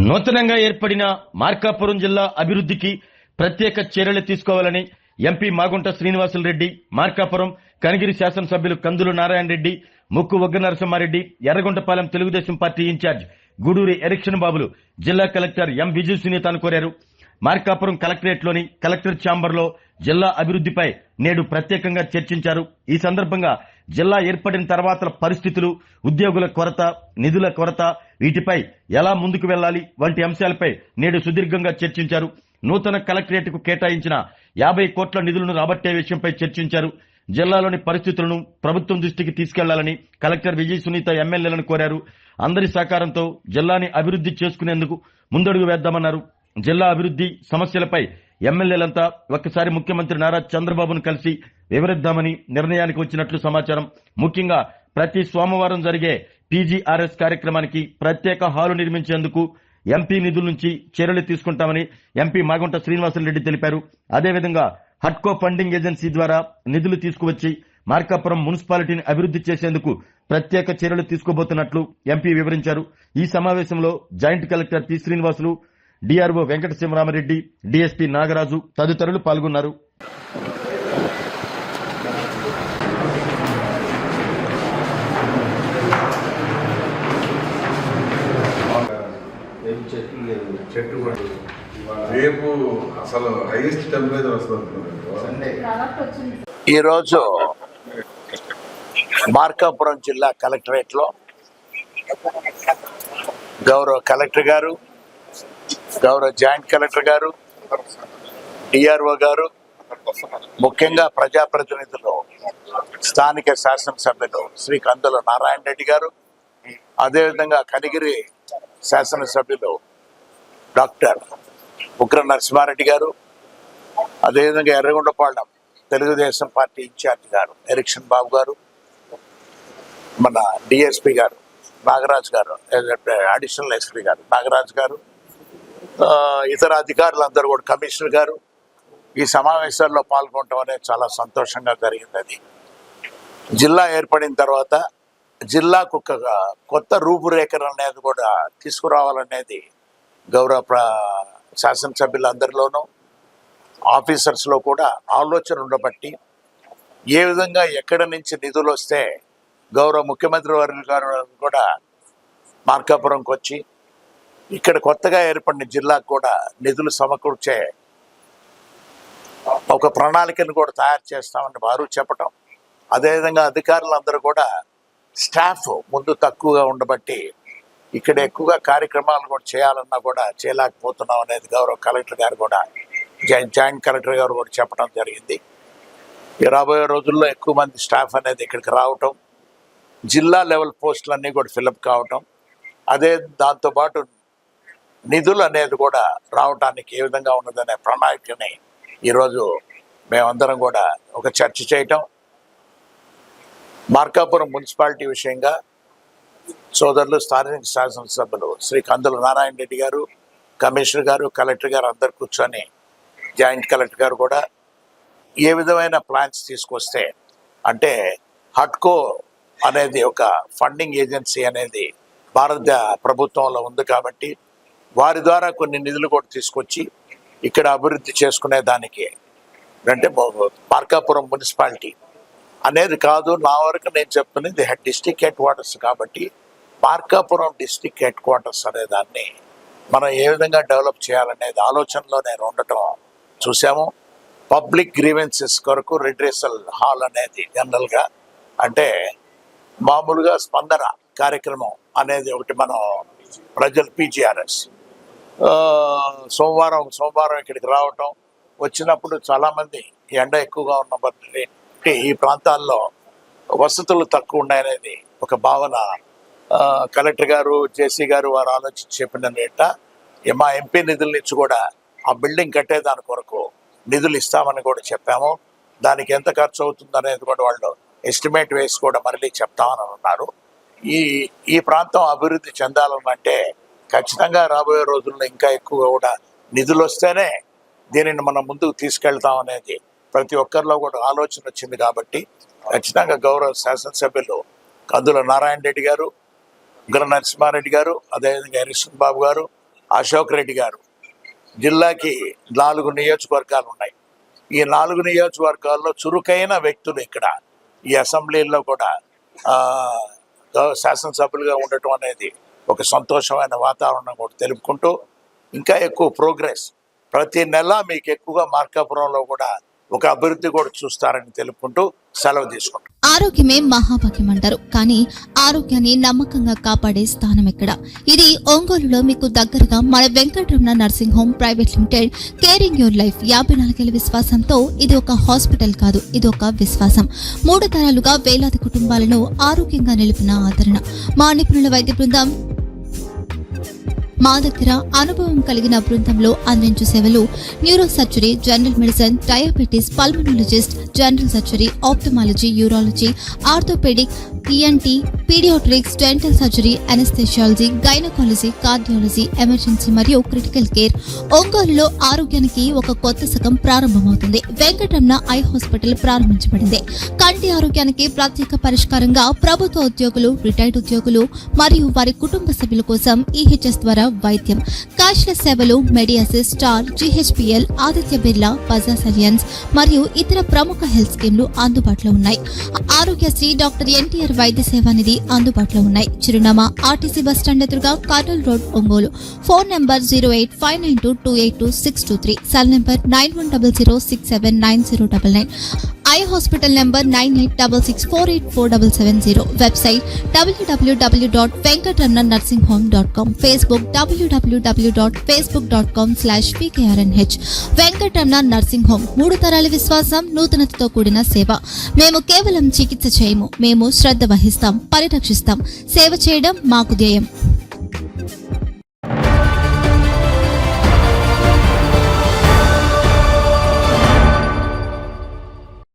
నూతనంగా ఏర్పడిన మార్కాపురం జిల్లా అభివృద్ధికి ప్రత్యేక చర్యలు తీసుకోవాలని ఎంపీ మాగుంట శ్రీనివాసులు రెడ్డి, మార్కాపురం కనిగిరి శాసనసభ్యులు కందులు నారాయణ రెడ్డి, ముక్కు ఒగ్గ నరసింహారెడ్డి, ఎర్రగొండపాలెం తెలుగుదేశం పార్టీ ఇన్ఛార్జ్ గూడూరి ఎరిక్షన్ బాబులు జిల్లా కలెక్టర్ ఎం విజయ్ సునీతను కోరారు. మార్కాపురం కలెక్టరేట్లోని కలెక్టర్ ఛాంబర్లో జిల్లా అభివృద్ధిపై నేడు ప్రత్యేకంగా చర్చించారు. ఈ సందర్భంగా జిల్లా ఏర్పడిన తర్వాత పరిస్థితులు, ఉద్యోగుల కొరత, నిధుల కొరత, వీటిపై ఎలా ముందుకు వెళ్లాలి వంటి అంశాలపై నేడు సుదీర్ఘంగా చర్చించారు. నూతన కలెక్టరేట్కు కేటాయించిన 50 కోట్ల నిధులను రాబట్టే విషయంపై చర్చించారు. జిల్లాలోని పరిస్థితులను ప్రభుత్వం దృష్టికి తీసుకెళ్లాలని కలెక్టర్ విజయ్ సునీత ఎమ్మెల్యేలను కోరారు. అందరి సహకారంతో జిల్లాని అభివృద్ధి చేసుకునేందుకు ముందడుగు వేద్దామన్నారు. జిల్లా అభివృద్ధి సమస్యలపై ఎమ్మెల్యేలంతా ఒక్కసారి ముఖ్యమంత్రి నారా చంద్రబాబును కలిసి వివరిద్దామని నిర్ణయానికి వచ్చినట్లు సమాచారం. ముఖ్యంగా ప్రతి సోమవారం జరిగే పీజీఆర్ఎస్ కార్యక్రమానికి ప్రత్యేక హాలు నిర్మించేందుకు ఎంపీ నిధుల నుంచి చర్యలు తీసుకుంటామని ఎంపీ మాగుంట శ్రీనివాసులు తెలిపారు. అదేవిధంగా హట్కో ఫండింగ్ ఏజెన్సీ ద్వారా నిధులు తీసుకువచ్చి మార్కాపురం మున్సిపాలిటీని అభివృద్ధి చేసేందుకు ప్రత్యేక చర్యలు తీసుకోబోతున్నట్లు ఎంపీ వివరించారు. ఈ సమావేశంలో joint collector P Srinivasulu, DRO Venkata Sivarama Reddy, DSP Nagaraju తదితరులు పాల్గొన్నారు. రేపు అసలు హైయెస్ట్ టెంపరేచర్ వస్తుంది. ఈరోజు మార్కాపురం జిల్లా కలెక్టరేట్లో గౌరవ కలెక్టర్ గారు, గౌరవ జాయింట్ కలెక్టర్ గారు, డిఆర్ఓ గారు, ముఖ్యంగా ప్రజాప్రతినిధులు, స్థానిక శాసనసభ్యులు శ్రీ కందుల నారాయణ రెడ్డి గారు, అదేవిధంగా కనిగిరి శాసనసభ్యులు డాక్టర్ ఉగ్ర నరసింహారెడ్డి గారు, అదేవిధంగా ఎర్రగొండపాలెం తెలుగుదేశం పార్టీ ఇన్ఛార్జ్ గారు ఎరిక్షన్ బాబు గారు, మన డిఎస్పీ గారు నాగరాజు గారు, అడిషనల్ ఎస్పీ గారు నాగరాజు గారు, ఇతర అధికారులందరూ కూడా, కమిషనర్ గారు ఈ సమావేశాల్లో పాల్గొనడం అనేది చాలా సంతోషంగా జరిగింది. అది జిల్లా ఏర్పడిన తర్వాత జిల్లాకు ఒక కొత్త రూపురేఖలు అనేది కూడా తీసుకురావాలనేది గౌరవ శాసనసభ్యులందరిలోనూ ఆఫీసర్స్లో కూడా ఆలోచన ఉండబట్టి ఏ విధంగా ఎక్కడి నుంచి నిధులు వస్తే గౌరవ ముఖ్యమంత్రి వర్యులు గారు కూడా మార్కాపురంకి వచ్చి ఇక్కడ కొత్తగా ఏర్పడిన జిల్లాకు కూడా నిధులు సమకూర్చే ఒక ప్రణాళికను కూడా తయారు చేస్తామని వారు చెప్పటం, అదేవిధంగా అధికారులందరూ కూడా స్టాఫ్ ముందు తక్కువగా ఉండబట్టి ఇక్కడ ఎక్కువగా కార్యక్రమాలు కూడా చేయాలన్నా కూడా చేయలేకపోతున్నాం అనేది గౌరవ కలెక్టర్ గారు కూడా, జాయింట్ కలెక్టర్ గారు కూడా చెప్పడం జరిగింది. రాబోయే రోజుల్లో ఎక్కువ మంది స్టాఫ్ అనేది ఇక్కడికి రావటం, జిల్లా లెవెల్ పోస్టులన్నీ కూడా ఫిలప్ కావటం, అదే దాంతోపాటు నిధులు అనేది కూడా రావటానికి ఏ విధంగా ఉన్నదనే ప్రణాళికని ఈరోజు మేమందరం కూడా ఒక చర్చ చేయటం. మార్కాపురం మున్సిపాలిటీ విషయంగా సోదరులు స్థానిక శాసనసభ్యులు శ్రీ కందుల నారాయణ రెడ్డి గారు, కమిషనర్ గారు, కలెక్టర్ గారు అందరు కూర్చొని, జాయింట్ కలెక్టర్ గారు కూడా ఏ విధమైన ప్లాన్స్ తీసుకొస్తే, అంటే హట్కో అనేది ఒక ఫండింగ్ ఏజెన్సీ అనేది భారత ప్రభుత్వంలో ఉంది కాబట్టి వారి ద్వారా కొన్ని నిధులు కూడా తీసుకొచ్చి ఇక్కడ అభివృద్ధి చేసుకునే దానికి, అంటే మార్కాపురం మున్సిపాలిటీ అనేది కాదు, నా వరకు నేను చెప్తున్నది డిస్ట్రిక్ట్ హెడ్ క్వార్టర్స్ కాబట్టి మార్కాపురం డిస్ట్రిక్ట్ హెడ్ క్వార్టర్స్ అనే దాన్ని మనం ఏ విధంగా డెవలప్ చేయాలనేది ఆలోచనలో నేను ఉండటం చూసాము. పబ్లిక్ గ్రీవెన్సెస్ కొరకు రిడ్రెసల్ హాల్ అనేది జనరల్గా, అంటే మామూలుగా స్పందన కార్యక్రమం అనేది ఒకటి మనం ప్రజలు పీజీఆర్ఎస్ సోమవారం ఇక్కడికి రావటం, వచ్చినప్పుడు చాలామంది ఎండ ఎక్కువగా ఉన్న ఈ ప్రాంతాల్లో వసతులు తక్కువ ఉన్నాయనేది ఒక భావన కలెక్టర్ గారు, జేసీ గారు వారు ఆలోచించి చెప్పినట్ట మా ఎంపీ నిధుల నుంచి కూడా ఆ బిల్డింగ్ కట్టేదాని కొరకు నిధులు ఇస్తామని కూడా చెప్పాము. దానికి ఎంత ఖర్చు అవుతుంది అనేది కూడా వాళ్ళు ఎస్టిమేట్ వేసి కూడా మళ్ళీ చెప్తామని అన్నారు. ఈ ప్రాంతం అభివృద్ధి చెందాలనంటే ఖచ్చితంగా రాబోయే రోజుల్లో ఇంకా ఎక్కువ కూడా నిధులు వస్తేనే దీనిని మనం ముందుకు తీసుకెళ్తాం అనేది ప్రతి ఒక్కరిలో కూడా ఆలోచన వచ్చింది. కాబట్టి ఖచ్చితంగా గౌరవ శాసనసభ్యులు కందుల నారాయణ రెడ్డి గారు, ఉగ్ర నరసింహారెడ్డి గారు, అదేవిధంగా ఎరిక్షన్ బాబు గారు, అశోక్ రెడ్డి గారు. జిల్లాకి 4 నియోజకవర్గాలు ఉన్నాయి. ఈ 4 నియోజకవర్గాల్లో చురుకైన వ్యక్తులు ఇక్కడ ఈ అసెంబ్లీలో కూడా శాసనసభ్యులుగా ఉండటం అనేది ఒక సంతోషమైన వాతావరణం కూడా తెలుపుకుంటూ, ఇంకా ఎక్కువ ప్రోగ్రెస్ ప్రతి నెల మీకు ఎక్కువగా మార్కాపురంలో కూడా ఒక అభివృద్ధి కూడా చూస్తారని తెలుపుకుంటూ సెలవు తీసుకుంటాం. ఆరోగ్యమే మహాభాగ్యం అంటారు, కానీ ఆరోగ్యాన్ని నమ్మకంగా కాపాడే స్థానం ఎక్కడ? ఇది ఒంగోలులో మీకు దగ్గరగా మన Venkataramana nursing home private limited. Caring your life 54 ఏళ్ల విశ్వాసంతో ఇది ఒక హాస్పిటల్ కాదు, ఇది ఒక విశ్వాసం. 3 తరాలుగా వేలాది కుటుంబాలను ఆరోగ్యంగా నిలిపిన ఆదరణ. మా నిపుణుల వైద్య బృందం మా దగ్గర అనుభవం కలిగిన బృందంలో అందించే సేవలు neuro surgery, general medicine, diabetes, pulmonologist, general surgery, ophthalmology, urology, orthopaedic, ENT, paediatrics, dental surgery, anaesthesiology, gynaecology, cardiology, emergency మరియు క్రిటికల్ కేర్. ఒంగోలులో ఆరోగ్యానికి ఒక కొత్త శకం ప్రారంభమవుతుంది. వెంకటరమణ ఐ హాస్పిటల్ ప్రారంభించబడింది. కంటి ఆరోగ్యానికి ప్రత్యేక పరిష్కారంగా ప్రభుత్వ ఉద్యోగులు, రిటైర్డ్ ఉద్యోగులు మరియు వారి కుటుంబ సభ్యుల కోసం ఈహెచ్ఎస్ ద్వారా వైద్యం, క్యాష్లెస్ సేవలు, Medi Assist, Star, GHPL, Aditya Birla, Bajaj Allianz మరియు ఇతర ప్రముఖ హెల్త్ స్కీమ్లు అందుబాటులో ఉన్నాయి. ఆరోగ్యశ్రీ, డాక్టర్ ఎన్టీఆర్ వైద్య సేవా నిధి అందుబాటులో ఉన్నాయి. చిరునామా ఆర్టీసీ బస్టాండ్ ఎదురుగా, Kurnool road, Ongole. Phone number 08592282623, cell number 9100679099. Eye hospital number 9866484770. Website www.venkatramanarsinghome.com. Facebook www.facebook.com/pkrnh. Venkataramana nursing home, 3 తరాల విశ్వాసం, నూతనతతో కూడిన సేవ. మేము కేవలం చికిత్స చేయము, మేము శ్రద్ధ వహిస్తాం, పరిరక్షిస్తాం. సేవ చేయడం మాకు ధ్యేయం.